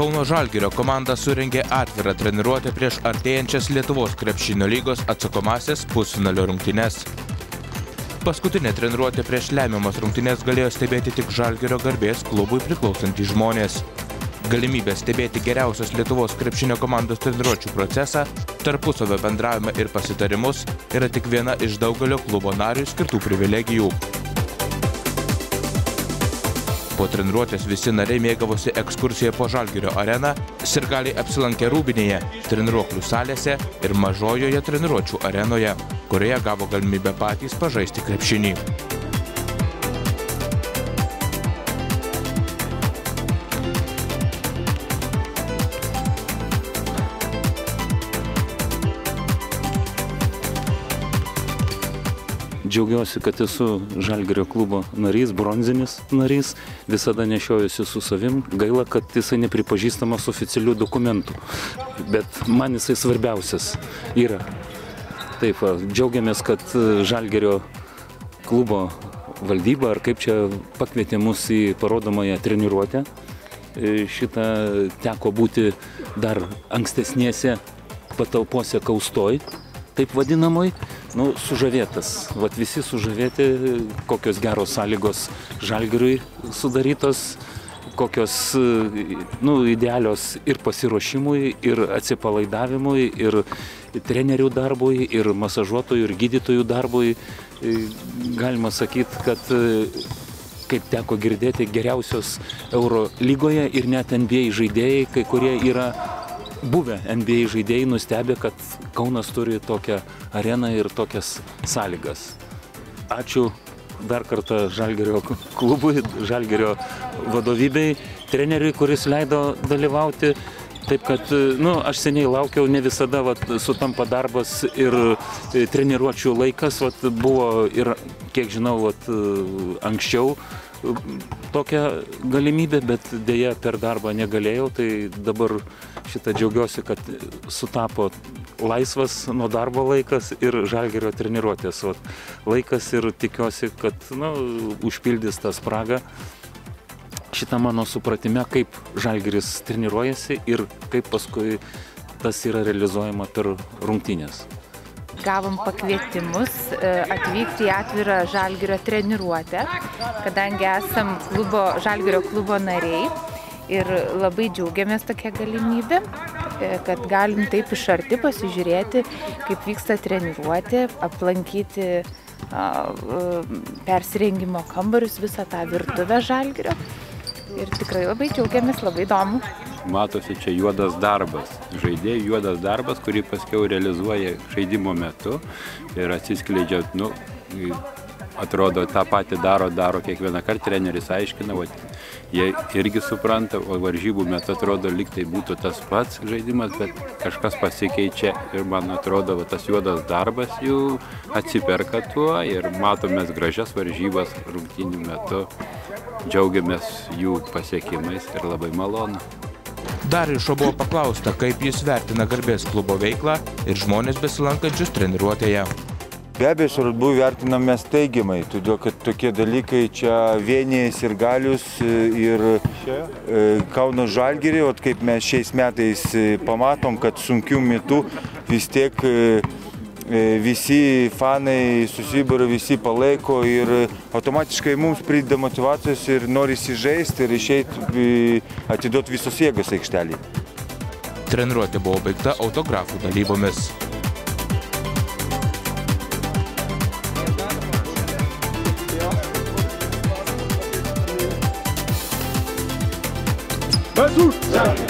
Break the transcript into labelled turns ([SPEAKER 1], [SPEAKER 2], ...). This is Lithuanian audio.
[SPEAKER 1] Kauno Žalgirio komanda surengė atvirą treniruotę prieš artėjančias Lietuvos krepšinio lygos atsakomąsias pusfinalio rungtynes. Paskutinė treniruotė prieš lemiamas rungtynes galėjo stebėti tik Žalgirio garbės klubui priklausantys žmonės. Galimybė stebėti geriausios Lietuvos krepšinio komandos treniruočių procesą, tarpusavio bendravimą ir pasitarimus yra tik viena iš daugelio klubo narių skirtų privilegijų. Po treniruotės visi nariai mėgavosi ekskursiją po Žalgirio areną, sirgaliai apsilankė Rūbinėje, treniruoklių salėse ir mažojoje treniruočių arenoje, kurioje gavo galimybę patys pažaisti krepšinį.
[SPEAKER 2] Džiaugiuosi, kad esu Žalgirio klubo narys, bronzinis narys, visada nešiojusi su savim. Gaila, kad jisai nepripažįstamas oficialių dokumentų, bet man jisai svarbiausias yra. Taip, džiaugiamės, kad Žalgirio klubo valdyba, ar kaip čia pakvietė mus į parodomąją treniruotę. Šitą teko būti dar ankstesnėse patalpose Kaustoj, taip vadinamoj. Sužavėtas. Vat visi sužavėti, kokios geros sąlygos Žalgiriui sudarytos, kokios idealios ir pasiruošimui, ir atsipalaidavimui, ir trenerių darbui, ir masažuotojų, ir gydytojų darbui. Galima sakyti, kad, kaip teko girdėti, geriausios Euro lygoje ir net NBA žaidėjai, kai kurie yra buvę NBA žaidėjai, nustebė, kad Kaunas turi tokią areną ir tokias sąlygas. Ačiū dar kartą Žalgirio klubui, Žalgirio vadovybei, treneriui, kuris leido dalyvauti. Taip kad, aš seniai laukiau, ne visada sutampa darbas ir treniruočių laikas, buvo ir, kiek žinau, anksčiau tokią galimybę, bet dėja per darbą negalėjau, tai dabar šitą džiaugiuosi, kad sutapo laisvas nuo darbo laikas ir Žalgirio treniruotės laikas ir tikiuosi, kad užpildys tą spragą šitą mano supratime, kaip Žalgiris treniruojasi ir kaip paskui tas yra realizuojama per rungtynes.
[SPEAKER 3] Gavom pakvietimus atvykti į atvirą Žalgirio treniruotę, kadangi esam Žalgirio klubo nariai ir labai džiaugiamės tokia galimybė, kad galim taip iš arti pasižiūrėti, kaip vyksta treniruotė, aplankyti persirengimo kambarius, visą tą virtuvę Žalgirio. Ir tikrai labai džiaugiamės, labai įdomu.
[SPEAKER 4] Matosi čia juodas darbas, žaidėjų juodas darbas, kurį paskiau realizuoja žaidimo metu ir atsiskleidžia, atrodo, tą patį daro kiekvieną kartą, treneris aiškina, jie irgi supranta, o varžybų metu atrodo, lyg tai būtų tas pats žaidimas, bet kažkas pasikeičia ir man atrodo, tas juodas darbas jų atsiperka tuo ir matomės gražias varžybas rungtynių metu, džiaugiamės jų pasiekimais ir labai malonu.
[SPEAKER 1] Dariušo buvo paklausta, kaip jis vertina garbės klubo veiklą ir žmonės besilankančius treniruotėje.
[SPEAKER 5] Be abejo, svarbu vertiname teigiamai, todėl kad tokie dalykai čia vienija sirgalius ir Kauno Žalgirį, kaip mes šiais metais pamatom, kad sunkių metų vis tiek visi fanai susibūria, visi palaiko ir automatiškai mums prideda motyvacijos ir norisi žaisti ir išeiti, atiduoti visos jėgas aikštelį.
[SPEAKER 1] Treniruotė buvo baigta autografų dalybomis.
[SPEAKER 6] Vas-y!